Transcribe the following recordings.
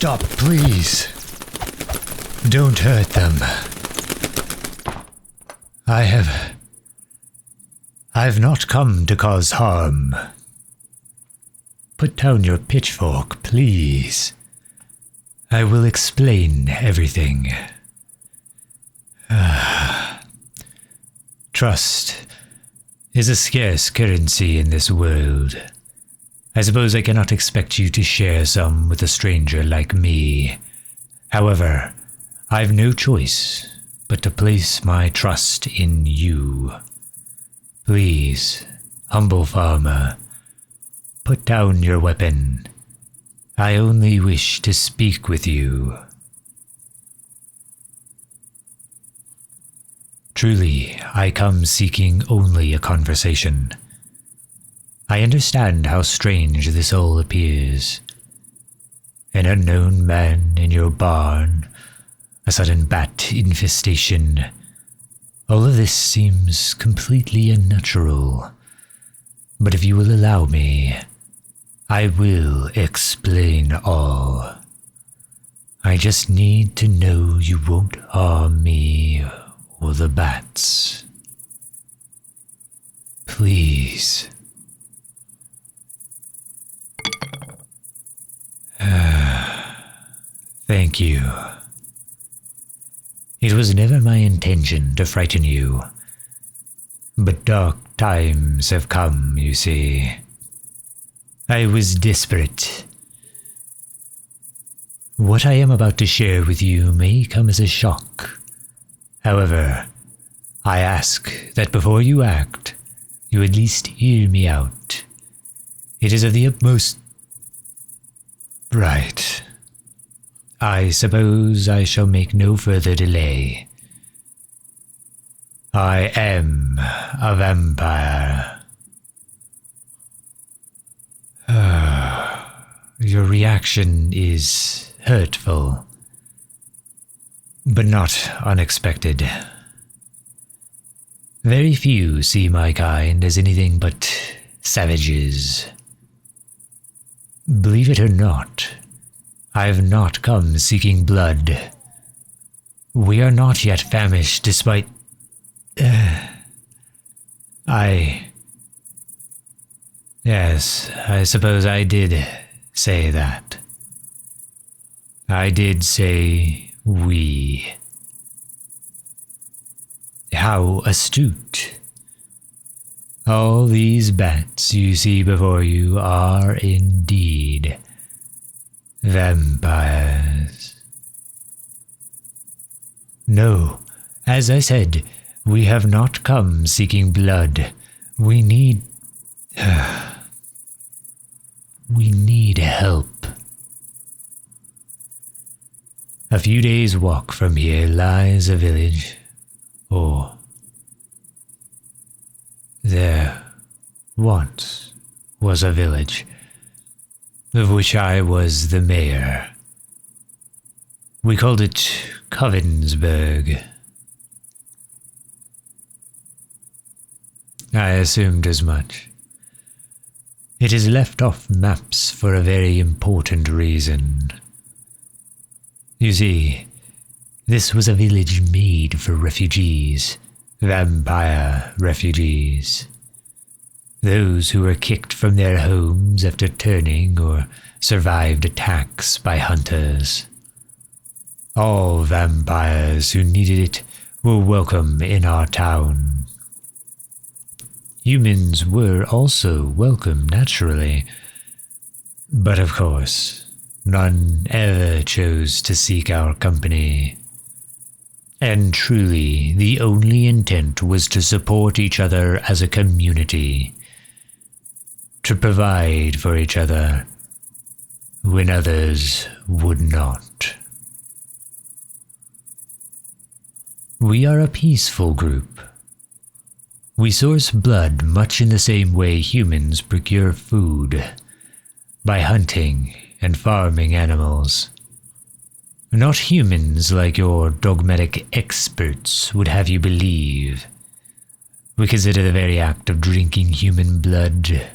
Stop, please. Don't hurt them. I've not come to cause harm. Put down your pitchfork, please. I will explain everything. Trust is a scarce currency in this world. I suppose I cannot expect you to share some with a stranger like me. However, I've no choice but to place my trust in you. Please, humble farmer, put down your weapon. I only wish to speak with you. Truly, I come seeking only a conversation. I understand how strange this all appears. An unknown man in your barn, a sudden bat infestation. All of this seems completely unnatural. But if you will allow me, I will explain all. I just need to know you won't harm me or the bats. Please. Thank you. It was never my intention to frighten you, but dark times have come, you see. I was desperate. What I am about to share with you may come as a shock. However, I ask that before you act, you at least hear me out. It is of the utmost... Right. I suppose I shall make no further delay. I am a vampire. Your reaction is hurtful, but not unexpected. Very few see my kind as anything but savages. Believe it or not, I've not come seeking blood. We are not yet famished despite... Yes, I suppose I did say that. I did say we. How astute. All these bats you see before you are indeed vampires. No, as I said, we have not come seeking blood. We need help. A few days' walk from here lies a village, or there once was a village, of which I was the mayor. We called it Cburg. I assumed as much. It is left off maps for a very important reason. You see, this was a village made for refugees, vampire refugees. Those who were kicked from their homes after turning or survived attacks by hunters. All vampires who needed it were welcome in our town. Humans were also welcome, naturally, but of course, none ever chose to seek our company. And truly, the only intent was to support each other as a community, to provide for each other when others would not. We are a peaceful group. We source blood much in the same way humans procure food, by hunting and farming animals. Not humans like your dogmatic experts would have you believe. We consider the very act of drinking human blood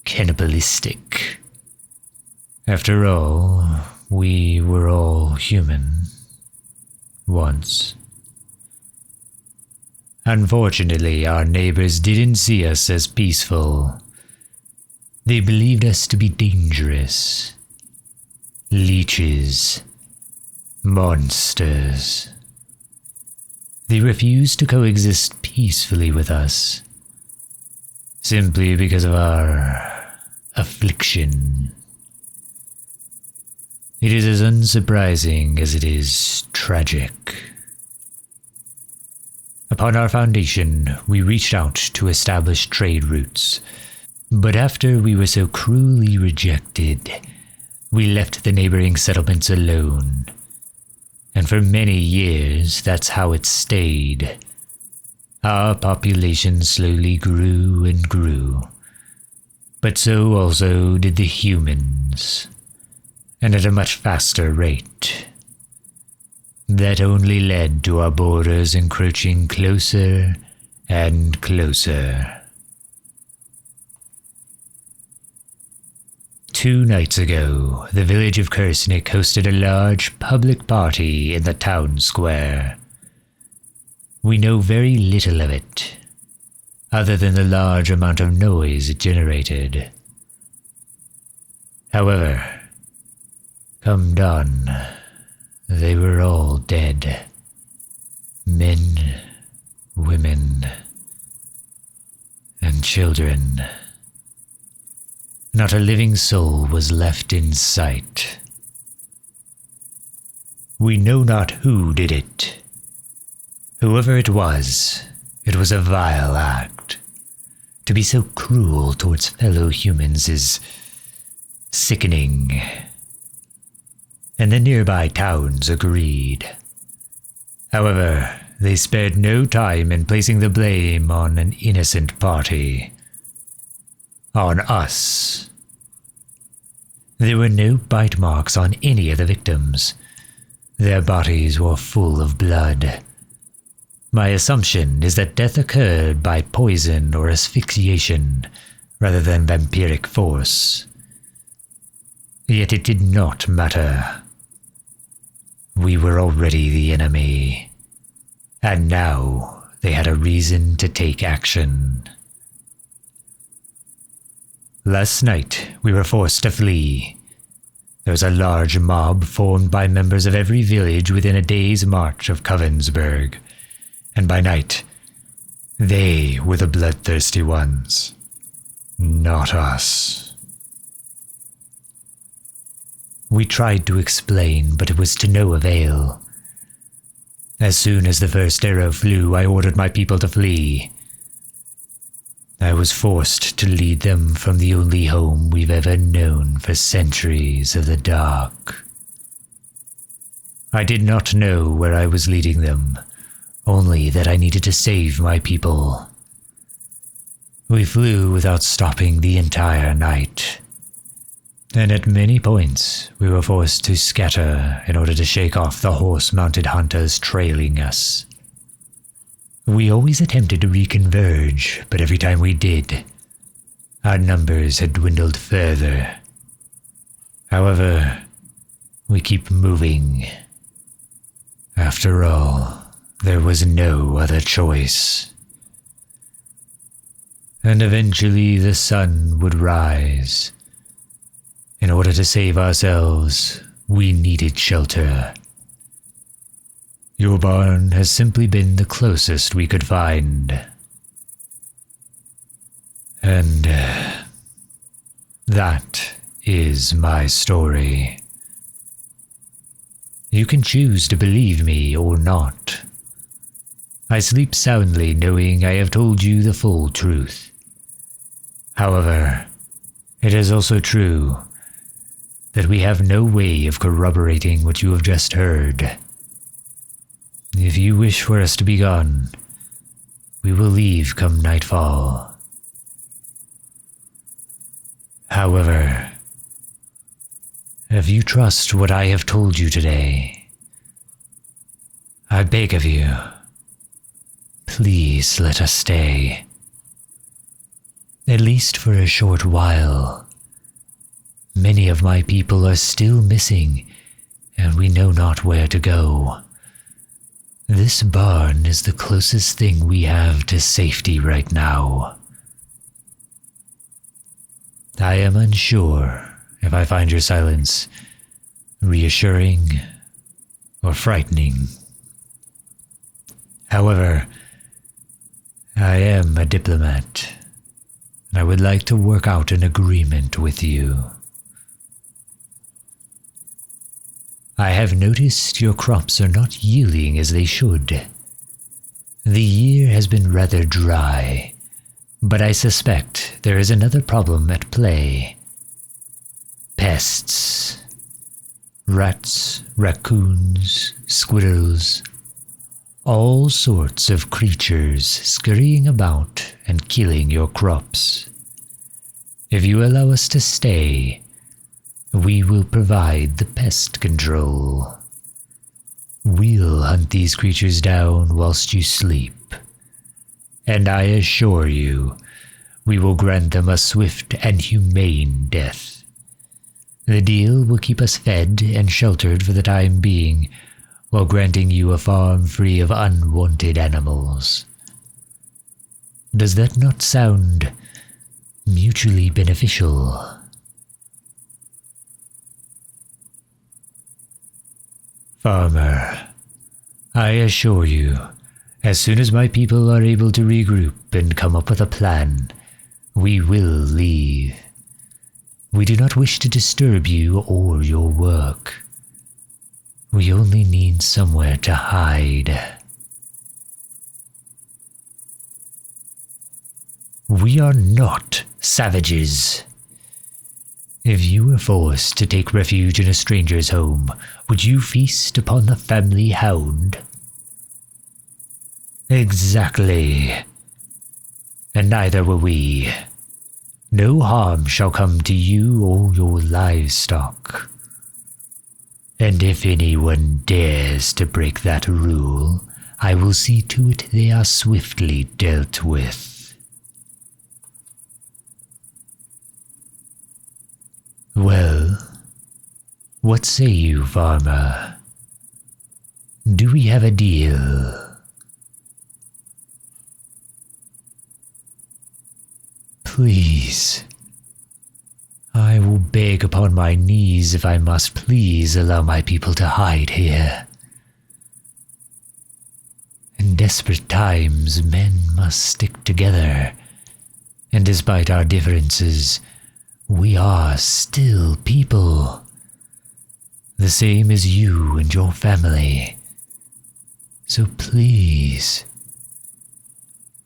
cannibalistic. After all, we were all human. Once. Unfortunately, our neighbors didn't see us as peaceful. They believed us to be dangerous. Leeches. Monsters. They refused to coexist peacefully with us, simply because of our affliction. It is as unsurprising as it is tragic. Upon our foundation, we reached out to establish trade routes, but after we were so cruelly rejected, we left the neighboring settlements alone. And for many years, that's how it stayed. Our population slowly grew and grew. But so also did the humans, and at a much faster rate. That only led to our borders encroaching closer and closer. 2 nights ago, the village of Kersnik hosted a large public party in the town square. We know very little of it, other than the large amount of noise it generated. However, come dawn, they were all dead. Men, women, and children. Not a living soul was left in sight. We know not who did it. Whoever it was a vile act. To be so cruel towards fellow humans is sickening. And the nearby towns agreed. However, they spared no time in placing the blame on an innocent party. On us. There were no bite marks on any of the victims. Their bodies were full of blood. My assumption is that death occurred by poison or asphyxiation, rather than vampiric force. Yet it did not matter. We were already the enemy, and now they had a reason to take action. Last night, we were forced to flee. There was a large mob formed by members of every village within a day's march of Cburg, and by night, they were the bloodthirsty ones, not us. We tried to explain, but it was to no avail. As soon as the first arrow flew, I ordered my people to flee. I was forced to lead them from the only home we've ever known for centuries of the dark. I did not know where I was leading them, only that I needed to save my people. We flew without stopping the entire night, and at many points we were forced to scatter in order to shake off the horse-mounted hunters trailing us. We always attempted to reconverge, but every time we did, our numbers had dwindled further. However, we keep moving. After all, there was no other choice. And eventually the sun would rise. In order to save ourselves, we needed shelter. Your barn has simply been the closest we could find. And that is my story. You can choose to believe me or not. I sleep soundly knowing I have told you the full truth. However, it is also true that we have no way of corroborating what you have just heard. If you wish for us to be gone, we will leave come nightfall. However, if you trust what I have told you today, I beg of you, please let us stay. At least for a short while. Many of my people are still missing, and we know not where to go. This barn is the closest thing we have to safety right now. I am unsure if I find your silence reassuring or frightening. However, I am a diplomat, and I would like to work out an agreement with you. I have noticed your crops are not yielding as they should. The year has been rather dry, but I suspect there is another problem at play. Pests. Rats, raccoons, squirrels, all sorts of creatures scurrying about and killing your crops. If you allow us to stay, we will provide the pest control. We'll hunt these creatures down whilst you sleep, and I assure you, we will grant them a swift and humane death. The deal will keep us fed and sheltered for the time being, while granting you a farm free of unwanted animals. Does that not sound mutually beneficial? Farmer, I assure you, as soon as my people are able to regroup and come up with a plan, we will leave. We do not wish to disturb you or your work. We only need somewhere to hide. We are not savages. If you were forced to take refuge in a stranger's home, would you feast upon the family hound? Exactly. And neither will we. No harm shall come to you or your livestock. And if anyone dares to break that rule, I will see to it they are swiftly dealt with. Well, what say you, farmer? Do we have a deal? Please. I will beg upon my knees if I must please allow my people to hide here. In desperate times, men must stick together, and despite our differences, we are still people. The same as you and your family. So please,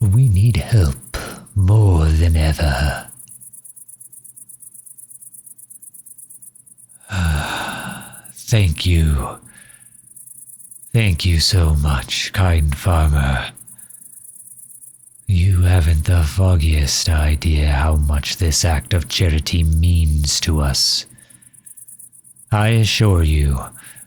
we need help more than ever. Thank you. Thank you so much, kind farmer. You haven't the foggiest idea how much this act of charity means to us. I assure you,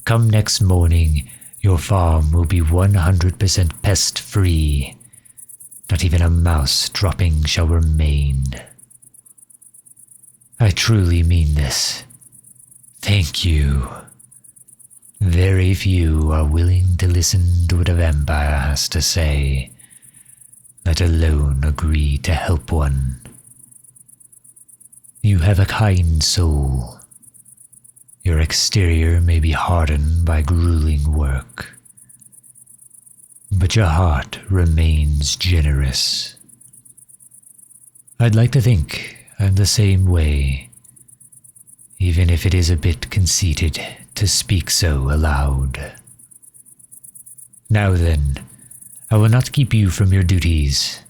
come next morning, your farm will be 100% pest-free. Not even a mouse dropping shall remain. I truly mean this. Thank you. Very few are willing to listen to what a vampire has to say, let alone agree to help one. You have a kind soul. Your exterior may be hardened by grueling work, but your heart remains generous. I'd like to think I'm the same way, even if it is a bit conceited to speak so aloud. Now then, I will not keep you from your duties.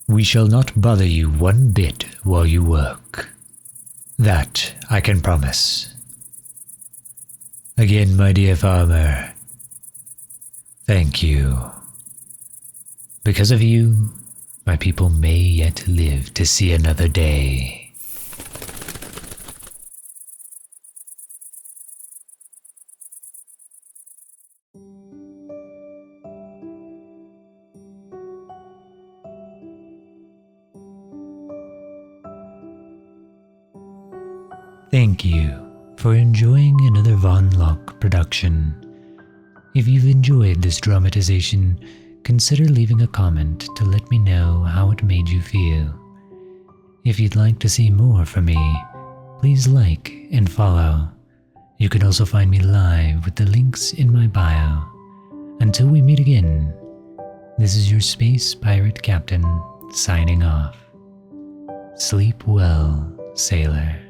We shall not bother you one bit while you work. That I can promise. Again, my dear farmer, thank you. Because of you, my people may yet live to see another day. Thank you for enjoying another Von Loch production. If you've enjoyed this dramatization, consider leaving a comment to let me know how it made you feel. If you'd like to see more from me, please like and follow. You can also find me live with the links in my bio. Until we meet again, this is your Space Pirate Captain signing off. Sleep well, sailor.